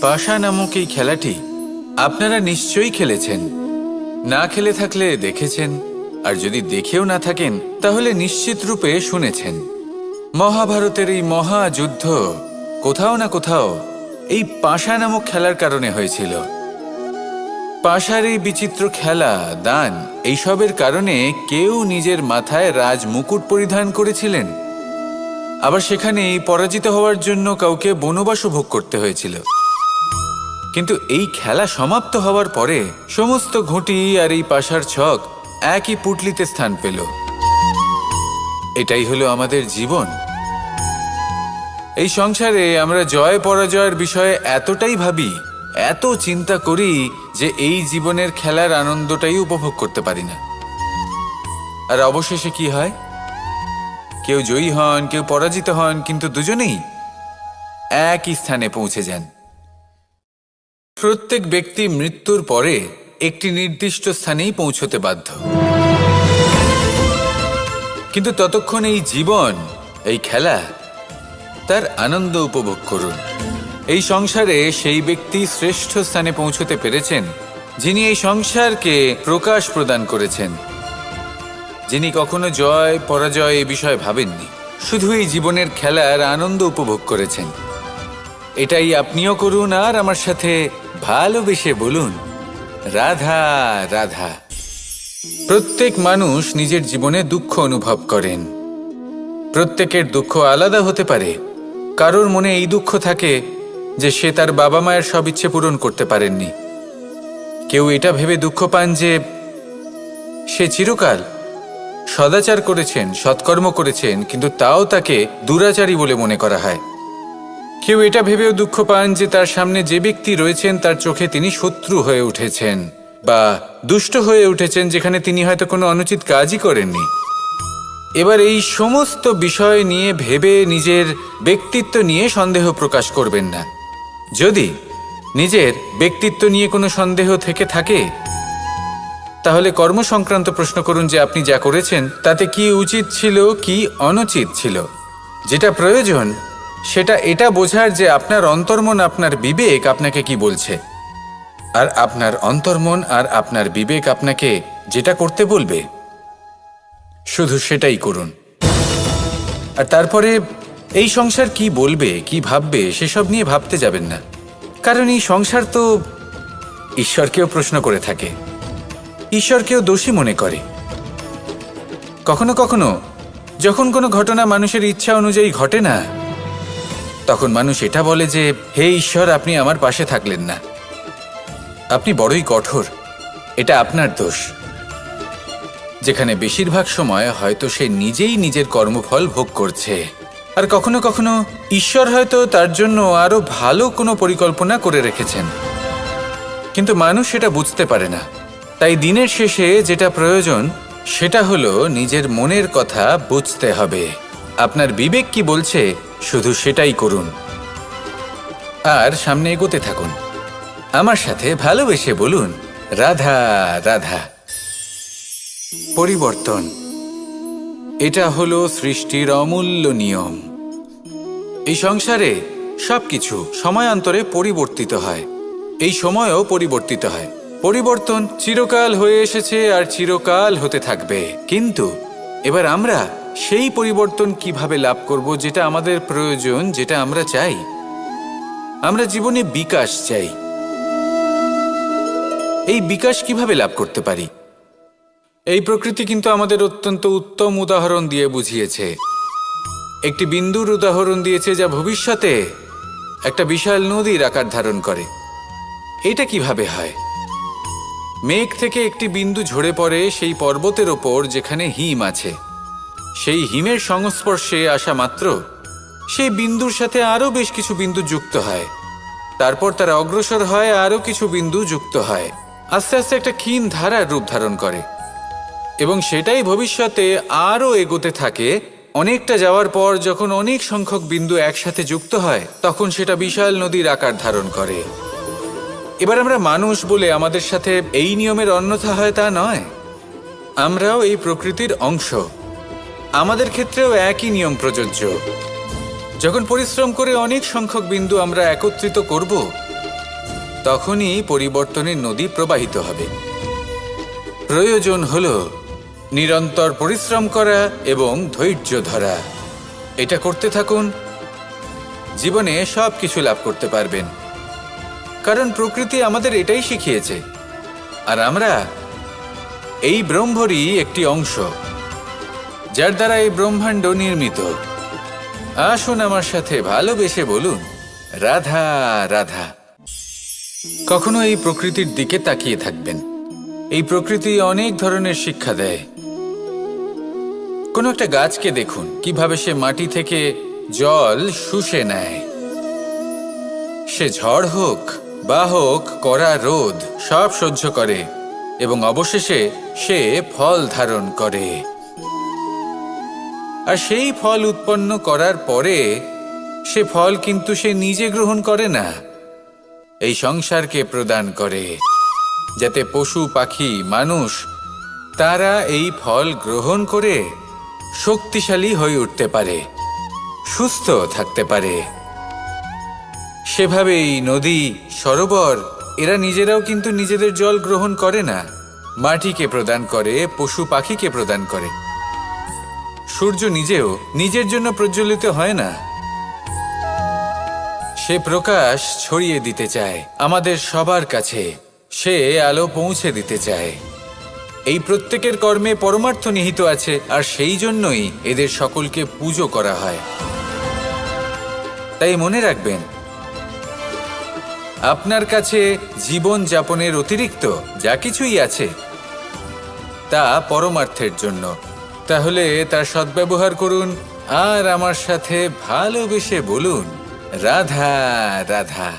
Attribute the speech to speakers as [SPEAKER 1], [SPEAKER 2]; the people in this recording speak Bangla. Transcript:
[SPEAKER 1] পাশা নামক এই খেলাটি আপনারা নিশ্চয়ই খেলেছেন। না খেলে থাকলে দেখেছেন, আর যদি দেখেও না থাকেন তাহলে নিশ্চিত রূপে শুনেছেন। মহাভারতের এই মহাযুদ্ধ কোথাও না কোথাও এই পাশা নামক খেলার কারণে হয়েছিল। পাশার এই বিচিত্র খেলা, দান, এইসবের কারণে কেউ নিজের মাথায় রাজ মুকুট পরিধান করেছিলেন, আবার সেখানেই পরাজিত হওয়ার জন্য কাউকে বনবাসও ভোগ করতে হয়েছিল। কিন্তু এই খেলা সমাপ্ত হওয়ার পরে সমস্ত ঘুঁটি আর এই পাশার ছক একই পুটলিতে স্থান পেল। এটাই হলো আমাদের জীবন। এই সংসারে আমরা জয় পরাজয়ের বিষয়ে এতটাই ভাবি, এত চিন্তা করি যে এই জীবনের খেলার আনন্দটাই উপভোগ করতে পারি না। আর অবশেষে কি হয়? কেউ জয়ী হন, কেউ পরাজিত হন, কিন্তু দুজনেই একই স্থানে পৌঁছে যান। প্রত্যেক ব্যক্তি মৃত্যুর পরে একটি নির্দিষ্ট স্থানেই পৌঁছতে বাধ্য, কিন্তু ততক্ষণ এই জীবন, এই খেলা, তার আনন্দ উপভোগ করুন। এই সংসারে সেই ব্যক্তি শ্রেষ্ঠ স্থানে পৌঁছতে পেরেছেন যিনি এই সংসারকে প্রকাশ প্রদান করেছেন, যিনি কখনো জয় পরাজয় এ বিষয়ে ভাবেননি, শুধু এই জীবনের খেলার আনন্দ উপভোগ করেছেন। এটাই আপনিও করুন আর আমার সাথে ভালোবেসে বলুন, রাধা রাধা। প্রত্যেক মানুষ নিজের জীবনে দুঃখ অনুভব করেন। প্রত্যেকের দুঃখ আলাদা হতে পারে। কারোর মনে এই দুঃখ থাকে যে সে তার বাবা মায়ের সব ইচ্ছে পূরণ করতে পারেননি। কেউ এটা ভেবে দুঃখ পান যে সে চিরকাল সদাচার করেছেন, সৎকর্ম করেছেন, কিন্তু তাও তাকে দুরাচারী বলে মনে করা হয়। কেউ এটা ভেবেও দুঃখ পান যে তার সামনে যে ব্যক্তি রয়েছেন তার চোখে তিনি শত্রু হয়ে উঠেছেন বা দুষ্ট হয়ে উঠেছেন, যেখানে তিনি হয়তো কোনো অনুচিত কাজই করেননি। এবার এই সমস্ত বিষয় নিয়ে ভেবে নিজের ব্যক্তিত্ব নিয়ে সন্দেহ প্রকাশ করবেন না। যদি নিজের ব্যক্তিত্ব নিয়ে কোনো সন্দেহ থেকে থাকে তাহলে কর্ম সংক্রান্ত প্রশ্ন করুন যে আপনি যা করেছেন তাতে কি উচিত ছিল, কি অনুচিত ছিল। যেটা প্রয়োজন সেটা এটা বোঝার যে আপনার অন্তর্মন, আপনার বিবেক আপনাকে কি বলছে, আর আপনার অন্তর্মন আর আপনার বিবেক আপনাকে যেটা করতে বলবে শুধু সেটাই করুন। আর তারপরে এই সংসার কি বলবে, কি ভাববে সেসব নিয়ে ভাবতে যাবেন না, কারণ এই সংসার তো ঈশ্বরকেও প্রশ্ন করে থাকে, ঈশ্বরকেও দোষী মনে করে। কখনো কখনো যখন কোনো ঘটনা মানুষের ইচ্ছা অনুযায়ী ঘটে না, তখন মানুষ এটা বলে যে হে ঈশ্বর, আপনি আমার পাশে থাকলেন না, আপনি বড়ই কঠোর, এটা আপনার দোষ। যেখানে বেশিরভাগ সময় হয়তো সে নিজেই নিজের কর্মফল ভোগ করছে, আর কখনো কখনো ঈশ্বর হয়তো তার জন্য আরো ভালো কোনো পরিকল্পনা করে রেখেছেন, কিন্তু মানুষ সেটা বুঝতে পারে না। তাই দিনের শেষে যেটা প্রয়োজন সেটা হলো নিজের মনের কথা বুঝতে হবে। আপনার বিবেক কি বলছে শুধু সেটাই করুন আর সামনে এগোতে থাকুন। আমার সাথে ভালোবেসে বলুন, রাধা রাধা। পরিবর্তন, এটা হলো সৃষ্টির অমূল্য নিয়ম। এই সংসারে সবকিছু সময়ান্তরে পরিবর্তিত হয়, এই সময়ও পরিবর্তিত হয়। পরিবর্তন চিরকাল হয়ে এসেছে আর চিরকাল হতে থাকবে, কিন্তু এবার আমরা সেই পরিবর্তন কিভাবে লাভ করব যেটা আমাদের প্রয়োজন, যেটা আমরা চাই। আমরা জীবনে বিকাশ চাই। এই বিকাশ কিভাবে লাভ করতে পারি? এই প্রকৃতি কিন্তু আমাদের অত্যন্ত উত্তম উদাহরণ দিয়ে বুঝিয়েছে। একটি বিন্দুর উদাহরণ দিয়েছে যা ভবিষ্যতে একটা বিশাল নদীর আকার ধারণ করে। এটা কিভাবে হয়? মেঘ থেকে একটি বিন্দু ঝরে পড়ে সেই পর্বতের ওপর যেখানে হিম আছে। সেই হিমের সংস্পর্শে আসা মাত্র সেই বিন্দুর সাথে আরো বেশ কিছু বিন্দু যুক্ত হয়, তারপর তারা অগ্রসর হয়, আরো কিছু বিন্দু যুক্ত হয়, আস্তে আস্তে একটা ক্ষীণ ধারার রূপ ধারণ করে, এবং সেটাই ভবিষ্যতে আরো এগোতে থাকে। অনেকটা যাওয়ার পর যখন অনেক সংখ্যক বিন্দু একসাথে যুক্ত হয় তখন সেটা বিশাল নদীর আকার ধারণ করে। এবার আমরা মানুষ বলে আমাদের সাথে এই নিয়মের অন্যথা হয় তা নয়। আমরাও এই প্রকৃতির অংশ, আমাদের ক্ষেত্রেও একই নিয়ম প্রযোজ্য। যখন পরিশ্রম করে অনেক সংখ্যক বিন্দু আমরা একত্রিত করব তখনই পরিবর্তনের নদী প্রবাহিত হবে। প্রয়োজন হলো নিরন্তর পরিশ্রম করা এবং ধৈর্য ধরা। এটা করতে থাকুন, জীবনে সব কিছু লাভ করতে পারবেন। কারণ প্রকৃতি আমাদের এটাই শিখিয়েছে, আর আমরা এই ব্রহ্মরই একটি অংশ, যার দ্বারা এই ব্রহ্মাণ্ড নির্মিত। আসুন আমার সাথে ভালোবেসে বলুন, রাধা রাধা। কখনো এই প্রকৃতির দিকে তাকিয়ে থাকবেন। এই প্রকৃতি অনেক ধরনের শিক্ষা দেয়। কোনো একটা গাছকে দেখুন, কিভাবে সে মাটি থেকে জল শুষে নেয়। সে ঝড় হোক বা হোক কড়া রোদ, সব সহ্য করে এবং অবশেষে সে ফল ধারণ করে। আর সেই ফল উৎপন্ন করার পরে সে ফল কিন্তু সে নিজে গ্রহণ করে না, এই সংসারকে প্রদান করে, যাতে পশু পাখি মানুষ তারা এই ফল গ্রহণ করে শক্তিশালী হয়ে উঠতে পারে, সুস্থ থাকতে পারে। সেভাবেই নদী, সরোবর এরা নিজেরাও কিন্তু নিজেদের জল গ্রহণ করে না, মাটিকে প্রদান করে, পশু পাখিকে প্রদান করে। সূর্য নিজেও নিজের জন্য প্রজ্বলিত হয় না, সে প্রকাশ ছড়িয়ে দিতে চায় আমাদের সবার কাছে, সে আলো পৌঁছে দিতে চায়। এই প্রত্যেকের কর্মে পরমার্থ নিহিত আছে, আর সেই জন্যই এদের সকলকে পুজো করা হয়। তাই মনে রাখবেন, আপনার কাছে জীবন যাপনের অতিরিক্ত যা কিছুই আছে তা পরমার্থের জন্য। তাহলে তার সদ্ব্যবহার করুন, আর আমার সাথে ভালোবেসে বলুন, রাধা রাধা।